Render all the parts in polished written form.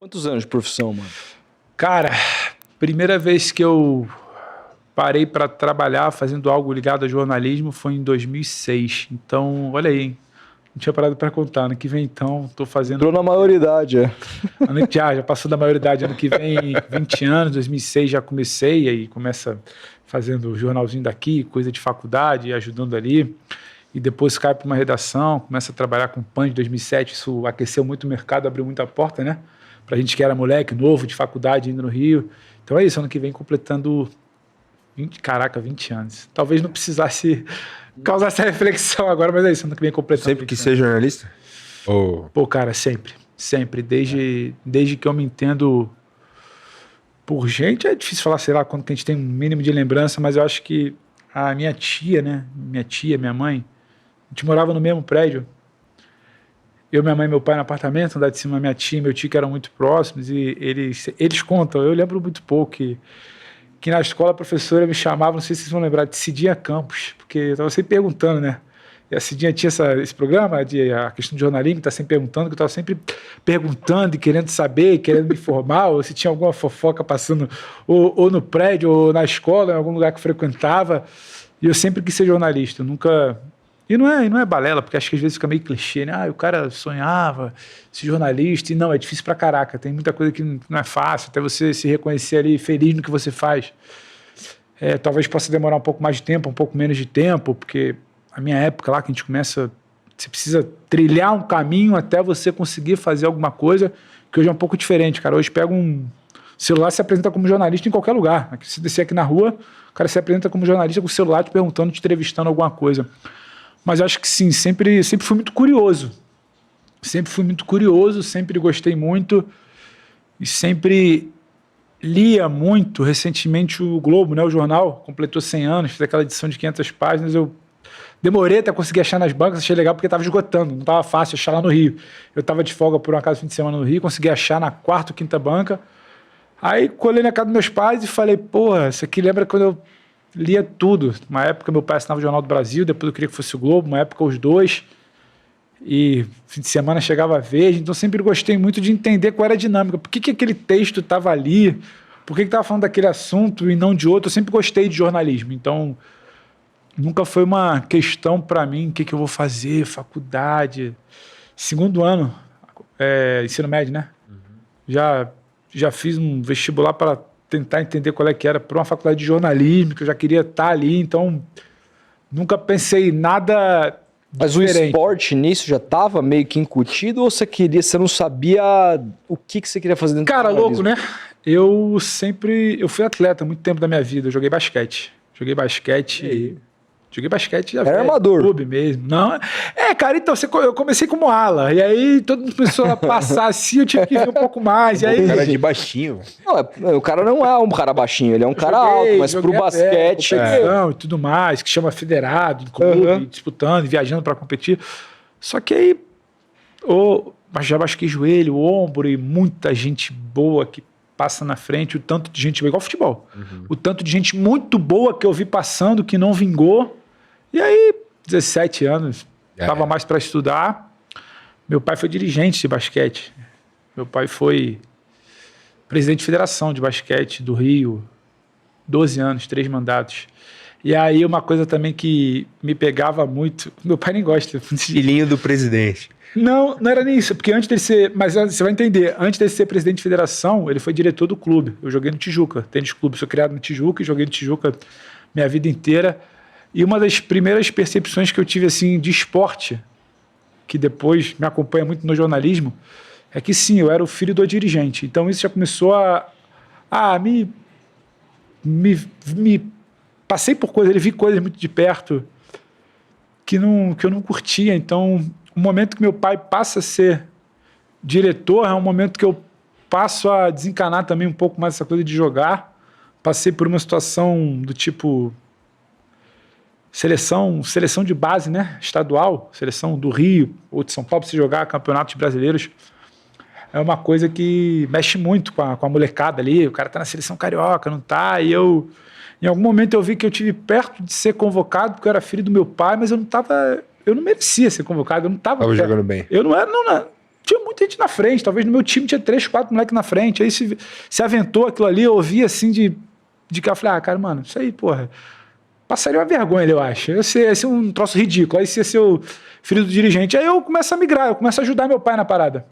Quantos anos de profissão, mano? Cara, primeira vez que eu parei para trabalhar fazendo algo ligado a jornalismo foi em 2006. Então, olha aí, hein? Não tinha parado para contar. Ano que vem, então, tô fazendo... Entrou na maioridade, é. Já passou da maioridade. Ano que vem, 20 anos, 2006 já comecei, aí começa fazendo jornalzinho daqui, coisa de faculdade, ajudando ali. E depois cai para uma redação, começa a trabalhar com PAN de 2007. Isso aqueceu muito o mercado, abriu muita porta, né? Pra gente que era moleque, novo, de faculdade, indo no Rio. Então é isso, ano que vem completando 20 anos. Talvez não precisasse causar essa reflexão agora, mas é isso, ano que vem completando. Sempre quis ser jornalista? Pô, cara, sempre. Sempre. Desde que eu me entendo por gente, é difícil falar, sei lá, quando que a gente tem um mínimo de lembrança, mas eu acho que a minha tia, né? Minha mãe, a gente morava no mesmo prédio. Eu, minha mãe e meu pai no apartamento, andar de cima, minha tia e meu tio que eram muito próximos, e eles contam, eu lembro muito pouco, que na escola a professora me chamava, não sei se vocês vão lembrar, de Cidinha Campos, porque eu estava sempre perguntando, né? E a Cidinha tinha esse programa, a questão de jornalismo, que está sempre perguntando, que eu estava sempre perguntando e querendo saber, querendo me informar, ou se tinha alguma fofoca passando ou no prédio, ou na escola, em algum lugar que eu frequentava, e eu sempre quis ser jornalista, eu nunca... E não é balela, porque acho que às vezes fica meio clichê, né? O cara sonhava ser jornalista, e não, é difícil pra caraca, tem muita coisa que não é fácil, até você se reconhecer ali feliz no que você faz. Talvez possa demorar um pouco mais de tempo, um pouco menos de tempo, porque a minha época lá, que a gente começa, você precisa trilhar um caminho até você conseguir fazer alguma coisa, que hoje é um pouco diferente, cara. Hoje pega um celular, se apresenta como jornalista em qualquer lugar. Se descer aqui na rua, o cara se apresenta como jornalista com o celular te perguntando, te entrevistando alguma coisa. Mas acho que sim, sempre fui muito curioso. Sempre gostei muito e sempre lia muito. Recentemente o Globo, né, o jornal, completou 100 anos, fez aquela edição de 500 páginas, eu demorei até conseguir achar nas bancas, achei legal porque estava esgotando, não estava fácil achar lá no Rio. Eu estava de folga por um acaso fim de semana no Rio, consegui achar na quarta ou quinta banca. Aí colei na casa dos meus pais e falei, porra, isso aqui lembra quando eu lia tudo. Uma época meu pai assinava o Jornal do Brasil, depois eu queria que fosse o Globo, uma época os dois, e fim de semana chegava a Veja, então sempre gostei muito de entender qual era a dinâmica, por que aquele texto estava ali, por que estava falando daquele assunto e não de outro. Eu sempre gostei de jornalismo, então nunca foi uma questão para mim, o que eu vou fazer, faculdade. Segundo ano, ensino médio, né? Já fiz um vestibular para tentar entender qual é que era para uma faculdade de jornalismo, que eu já queria estar ali, então nunca pensei nada diferente. Mas o esporte nisso já estava meio que incutido, ou você não sabia o que você queria fazer dentro do jornalismo? Louco, né? Eu fui atleta muito tempo da minha vida, eu joguei basquete. Joguei basquete já era armador. Clube mesmo. Não, cara, então eu comecei como ala, e aí todo mundo começou a passar assim, eu tive que ver um pouco mais. E aí, o cara de baixinho. Não, o cara não é um cara baixinho, ele é um cara alto, mas pro basquete... e tudo mais, que chama federado, em clube, disputando, viajando para competir. Só que aí, já basquei joelho, ombro, e muita gente boa que passa na frente, o tanto de gente, igual futebol, o tanto de gente muito boa que eu vi passando, que não vingou. E aí, 17 anos, estava mais para estudar. Meu pai foi dirigente de basquete. Meu pai foi presidente de federação de basquete do Rio, 12 anos, 3 mandatos. E aí uma coisa também que me pegava muito, meu pai nem gosta. Filhinho do presidente. Não era nem isso, porque antes dele ser, mas você vai entender, antes dele ser presidente de federação, ele foi diretor do clube. Eu joguei no Tijuca, tênis clube, sou criado no Tijuca e joguei no Tijuca minha vida inteira. E uma das primeiras percepções que eu tive assim de esporte, que depois me acompanha muito no jornalismo, é que sim, eu era o filho do dirigente. Então isso já começou a me passei por coisas, ele vi coisas muito de perto que eu não curtia. Então, o momento que meu pai passa a ser diretor é um momento que eu passo a desencanar também um pouco mais essa coisa de jogar. Passei por uma situação do tipo seleção de base, né? Estadual, seleção do Rio ou de São Paulo, para você jogar campeonatos brasileiros. É uma coisa que mexe muito com a molecada ali. O cara tá na seleção carioca, não tá? E em algum momento eu vi que eu tive perto de ser convocado, porque eu era filho do meu pai, mas eu não merecia ser convocado, eu não tava jogando bem. Eu não era, tinha muita gente na frente, talvez no meu time tinha 3, 4 moleques na frente, aí se aventou aquilo ali, eu ouvi assim de que eu falei, cara, mano, isso aí, porra, passaria uma vergonha ali, eu acho, ia ser um troço ridículo, aí ia ser o filho do dirigente, aí eu começo a migrar, eu começo a ajudar meu pai na parada,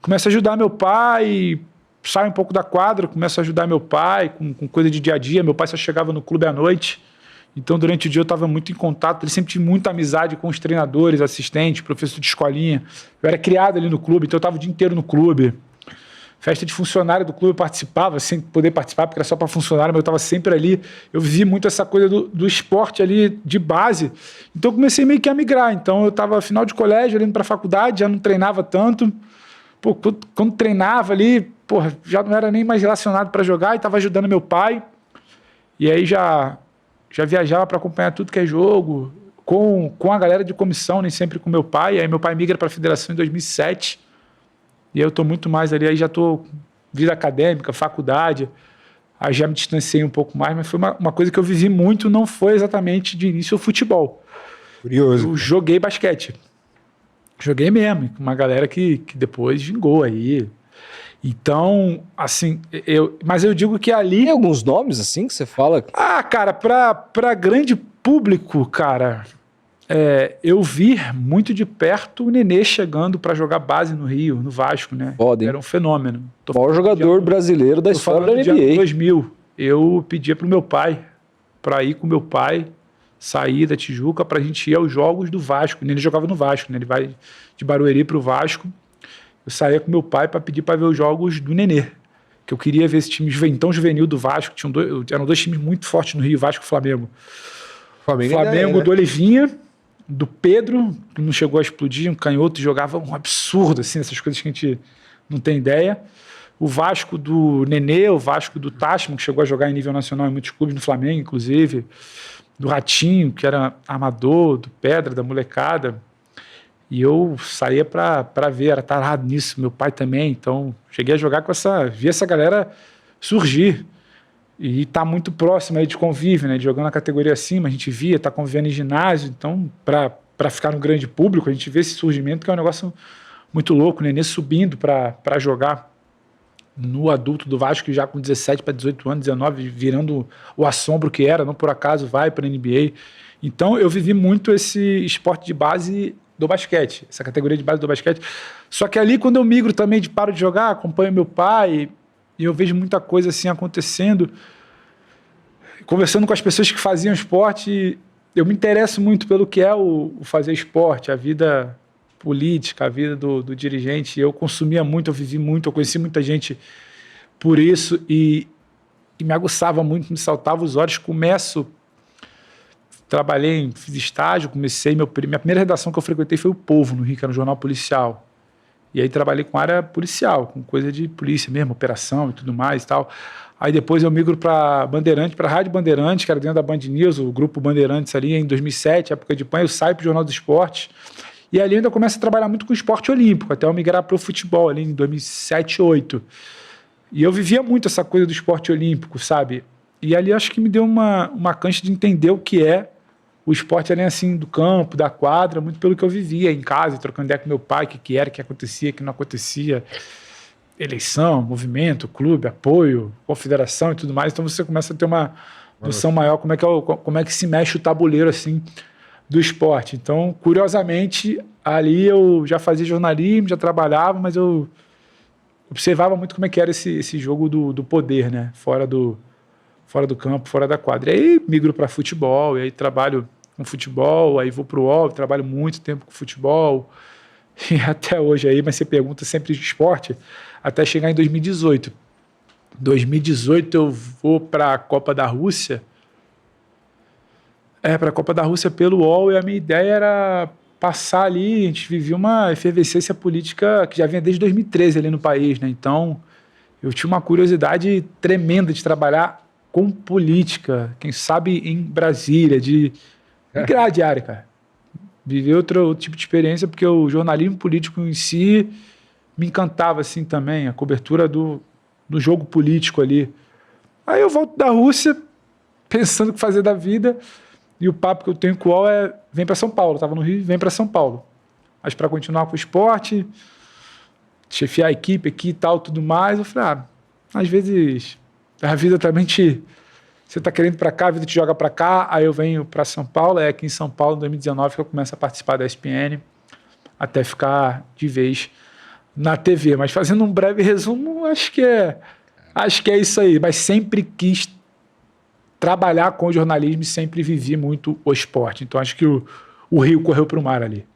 começo a ajudar meu pai, saio um pouco da quadra, começo a ajudar meu pai com coisa de dia a dia, meu pai só chegava no clube à noite, então durante o dia eu estava muito em contato, ele sempre tinha muita amizade com os treinadores, assistentes, professor de escolinha, eu era criado ali no clube, então eu estava o dia inteiro no clube, festa de funcionário do clube eu participava, sem poder participar porque era só para funcionário, mas eu estava sempre ali, eu vivi muito essa coisa do esporte ali de base, então eu comecei meio que a migrar, então eu estava final de colégio, indo para a faculdade, já não treinava tanto, pô, quando treinava ali, porra, já não era nem mais relacionado para jogar e estava ajudando meu pai, e aí já viajava para acompanhar tudo que é jogo, com a galera de comissão, nem sempre com meu pai. Aí meu pai migra para a federação em 2007. E aí eu estou muito mais ali, aí já estou vida acadêmica, faculdade. Aí já me distanciei um pouco mais, mas foi uma coisa que eu vivi muito, não foi exatamente de início o futebol. Curioso. Eu joguei basquete. Joguei mesmo, com uma galera que depois vingou aí. Então, assim, mas eu digo que ali... Tem alguns nomes, assim, que você fala? Ah, cara, pra grande público, cara, eu vi muito de perto o Nenê chegando pra jogar base no Rio, no Vasco, né? Foda, hein? Era um fenômeno. O maior jogador brasileiro da história da NBA. 2000, eu pedia pro meu pai, pra ir com meu pai, sair da Tijuca pra gente ir aos jogos do Vasco. Ele jogava no Vasco, né? Ele vai de Barueri pro Vasco. Eu saía com meu pai para pedir para ver os jogos do Nenê, que eu queria ver esse time tão juvenil do Vasco, eram 2 times muito fortes no Rio, Vasco e Flamengo. Flamengo do Olivinha, do Pedro, que não chegou a explodir, um canhoto, jogava um absurdo, assim, essas coisas que a gente não tem ideia. O Vasco do Nenê, o Vasco do Tachman, que chegou a jogar em nível nacional em muitos clubes, no Flamengo, inclusive. Do Ratinho, que era amador, do Pedra, da molecada. E eu saía para ver, era tarado nisso, meu pai também, então cheguei a jogar vi essa galera surgir, e tá muito próximo aí de convívio, né, de jogando na categoria acima, a gente via, tá convivendo em ginásio, então para ficar no grande público, a gente vê esse surgimento, que é um negócio muito louco, o Nenê subindo para jogar no adulto do Vasco, já com 17 para 18 anos, 19, virando o assombro que era, não por acaso vai para a NBA, então eu vivi muito esse esporte de base do basquete, essa categoria de base do basquete. Só que ali, quando eu migro também paro de jogar, acompanho meu pai, e eu vejo muita coisa assim acontecendo, conversando com as pessoas que faziam esporte, eu me interesso muito pelo que é o fazer esporte, a vida política, a vida do dirigente. Eu consumia muito, eu vivi muito, eu conheci muita gente por isso, e me aguçava muito, me saltava os olhos. Trabalhei, fiz estágio, minha primeira redação que eu frequentei foi o Povo, no Rio, que era um jornal policial. E aí trabalhei com área policial, com coisa de polícia mesmo, operação e tudo mais e tal. Aí depois eu migro para Bandeirante, para a Rádio Bandeirante, que era dentro da Band News, o grupo Bandeirantes ali, em 2007, época de PAN, eu saio para o Jornal do Esporte. E ali eu ainda começo a trabalhar muito com esporte olímpico, até eu migrar para o futebol ali em 2007, 2008. E eu vivia muito essa coisa do esporte olímpico, sabe? E ali acho que me deu uma cancha de entender o que é o esporte, além assim, do campo, da quadra, muito pelo que eu vivia em casa, trocando ideia com meu pai, o que era, o que acontecia, o que não acontecia, eleição, movimento, clube, apoio, confederação e tudo mais. Então você começa a ter uma noção maior como é que se mexe o tabuleiro assim do esporte. Então, curiosamente, ali eu já fazia jornalismo, já trabalhava, mas eu observava muito como é que era esse jogo do poder, né? Fora do campo, fora da quadra. E aí migro para futebol, e aí trabalho com futebol, aí vou para o UOL, trabalho muito tempo com futebol, e até hoje aí, mas você pergunta sempre de esporte, até chegar em 2018. 2018 eu vou para a Copa da Rússia, para a Copa da Rússia pelo UOL, e a minha ideia era passar ali, a gente vivia uma efervescência política que já vinha desde 2013 ali no país, né? Então eu tinha uma curiosidade tremenda de trabalhar com política, quem sabe em Brasília, de migrar diária, cara. Viver outro tipo de experiência, porque o jornalismo político em si me encantava assim também, a cobertura do jogo político ali. Aí eu volto da Rússia, pensando o que fazer da vida, e o papo que eu tenho com o UOL vem para São Paulo, estava no Rio, vem para São Paulo. Mas para continuar com o esporte, chefiar a equipe aqui e tal, tudo mais. Eu falei, às vezes a vida também você tá querendo ir pra cá, a vida te joga pra cá, aí eu venho pra São Paulo, é aqui em São Paulo, em 2019, que eu começo a participar da ESPN, até ficar de vez na TV. Mas fazendo um breve resumo, acho que é isso aí. Mas sempre quis trabalhar com jornalismo e sempre vivi muito o esporte. Então acho que o rio correu pro mar ali.